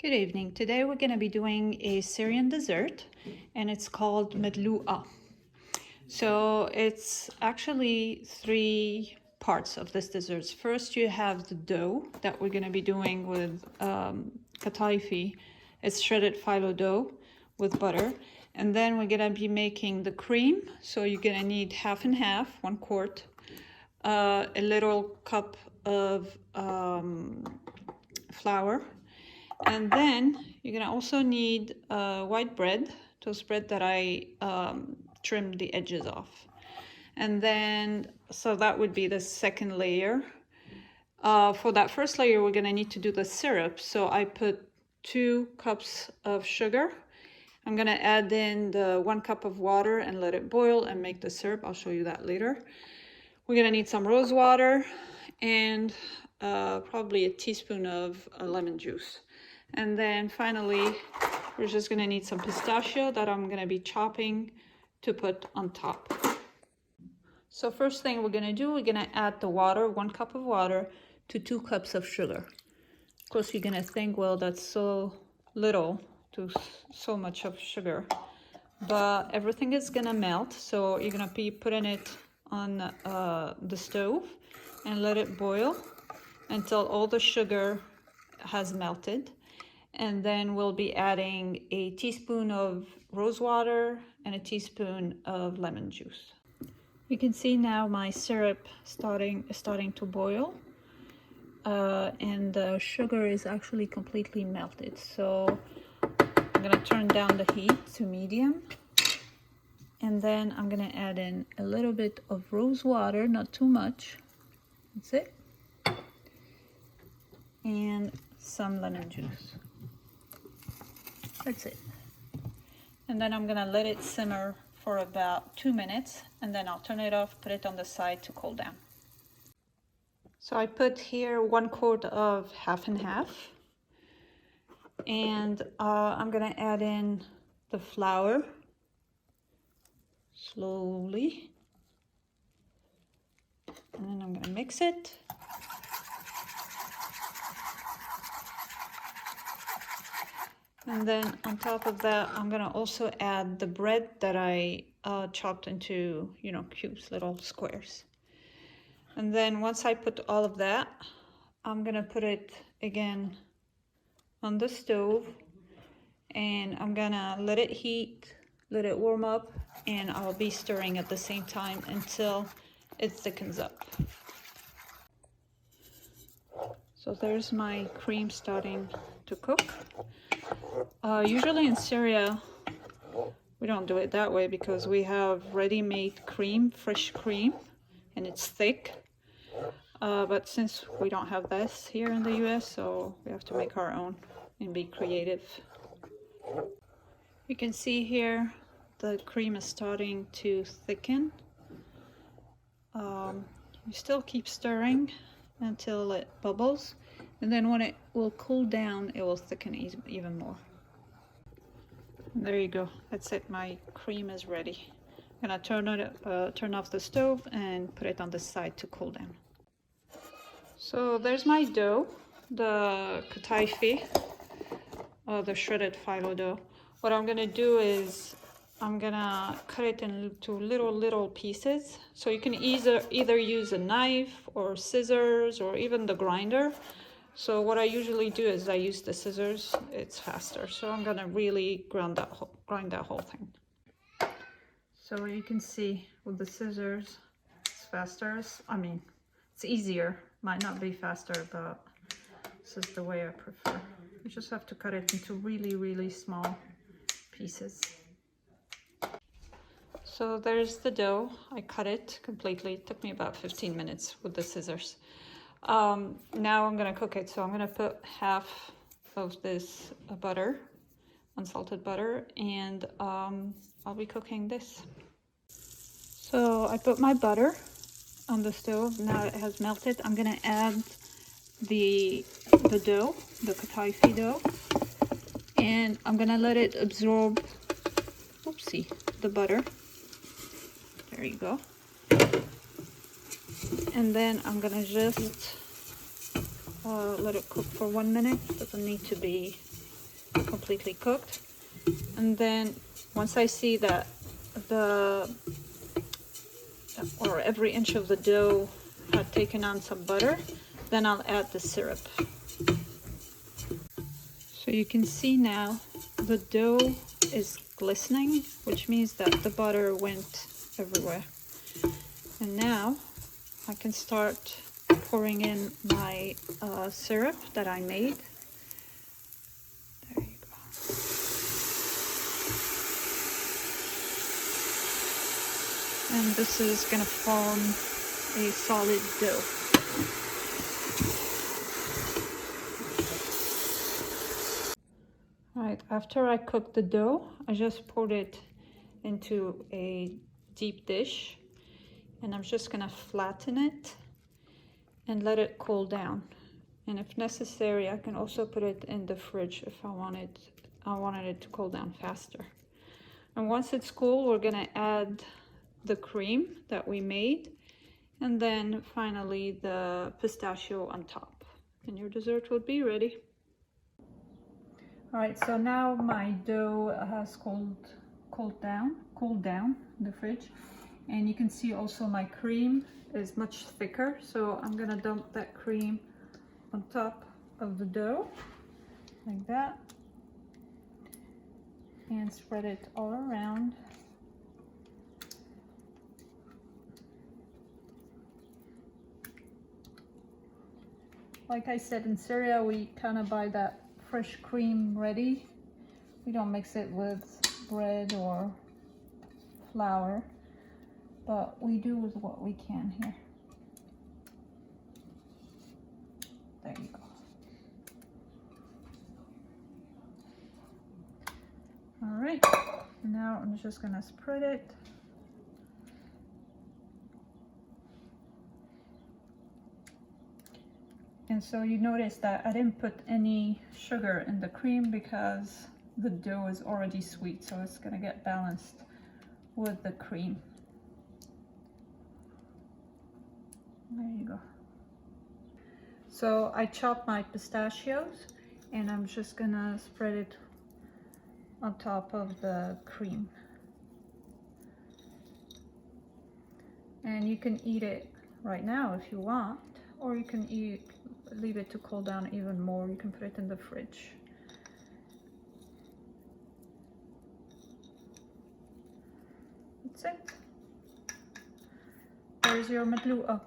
Good evening. Today we're going to be doing a Syrian dessert and it's called Madlouka. So it's actually three parts of this dessert. First you have the dough that we're going to be doing with kataifi. It's shredded phyllo dough with butter. And then we're going to be making the cream. So you're going to need half and half, 1 quart, a little cup of flour. And then you're gonna also need white bread, toast bread that I trimmed the edges off. And then, so that would be the second layer. For that first layer, we're gonna need to do the syrup. So I put 2 cups of sugar. I'm gonna add in the 1 cup of water and let it boil and make the syrup. I'll show you that later. We're gonna need some rose water and probably a teaspoon of lemon juice. And then finally, we're just gonna need some pistachio that I'm gonna be chopping to put on top. So first thing we're gonna do, we're gonna add the water, 1 cup of water to 2 cups of sugar. Of course, you're gonna think, well, that's so little to so much of sugar, but everything is gonna melt. So you're gonna be putting it on the stove and let it boil until all the sugar has melted. And then we'll be adding a teaspoon of rose water and a teaspoon of lemon juice. You can see now my syrup starting to boil, and the sugar is actually completely melted. So I'm gonna turn down the heat to medium, and then I'm gonna add in a little bit of rose water, not too much. That's it, and some lemon juice. That's it. And then I'm gonna let it simmer for about 2 minutes, and then I'll turn it off, put it on the side to cool down. So I put here 1 quart of half and half, and I'm gonna add in the flour slowly, and then I'm gonna mix it. And then on top of that, I'm gonna also add the bread that I chopped into, cubes, little squares. And then once I put all of that, I'm gonna put it again on the stove, and I'm gonna let it heat, let it warm up, and I'll be stirring at the same time until it thickens up. So there's my cream starting to cook. Usually in Syria, we don't do it that way because we have ready-made cream, fresh cream, and it's thick. But since we don't have this here in the US, so we have to make our own and be creative. You can see here the cream is starting to thicken. You still keep stirring until it bubbles, and then when it will cool down, it will thicken even more. And there you go. That's it. My cream is ready. I'm gonna turn off the stove and put it on the side to cool down. So there's my dough, the kataifi, the shredded phyllo dough. What I'm gonna do is I'm gonna cut it into little pieces. So you can either use a knife or scissors or even the grinder. So what I usually do is I use the scissors. It's faster. So I'm gonna really grind that whole thing. So you can see with the scissors, it's faster. It's easier. Might not be faster, but this is the way I prefer. You just have to cut it into really small pieces. So there's the dough. I cut it completely. It took me about 15 minutes with the scissors. Now I'm gonna cook it. So I'm gonna put half of this butter, unsalted butter, and I'll be cooking this. So I put my butter on the stove. Now it has melted. I'm gonna add the dough, the kataifi dough, and I'm gonna let it absorb, the butter. There you go. And then I'm gonna just let it cook for 1 minute. Doesn't need to be completely cooked. And then once I see that every inch of the dough had taken on some butter, then I'll add the syrup. So you can see now the dough is glistening, which means that the butter went everywhere. And now I can start pouring in my syrup that I made. There you go. And this is going to form a solid dough. Alright, after I cooked the dough, I just poured it into a deep dish, and I'm just going to flatten it and let it cool down. And if necessary, I can also put it in the fridge if I wanted it to cool down faster. And once it's cool, we're going to add the cream that we made, and then finally the pistachio on top, and your dessert will be ready. All right, so now my dough has cooled down in the fridge, and you can see also my cream is much thicker, so I'm gonna dump that cream on top of the dough like that and spread it all around. Like I said, in Syria we kind of buy that fresh cream ready. We don't mix it with bread or flour, but we do with what we can here. There you go. All right, now I'm just gonna spread it. And so you notice that I didn't put any sugar in the cream because the dough is already sweet, so it's gonna get balanced with the cream. There you go. So I chopped my pistachios, and I'm just gonna spread it on top of the cream. And you can eat it right now if you want, or you can leave it to cool down even more. You can put it in the fridge. That's it. There's your madlouka.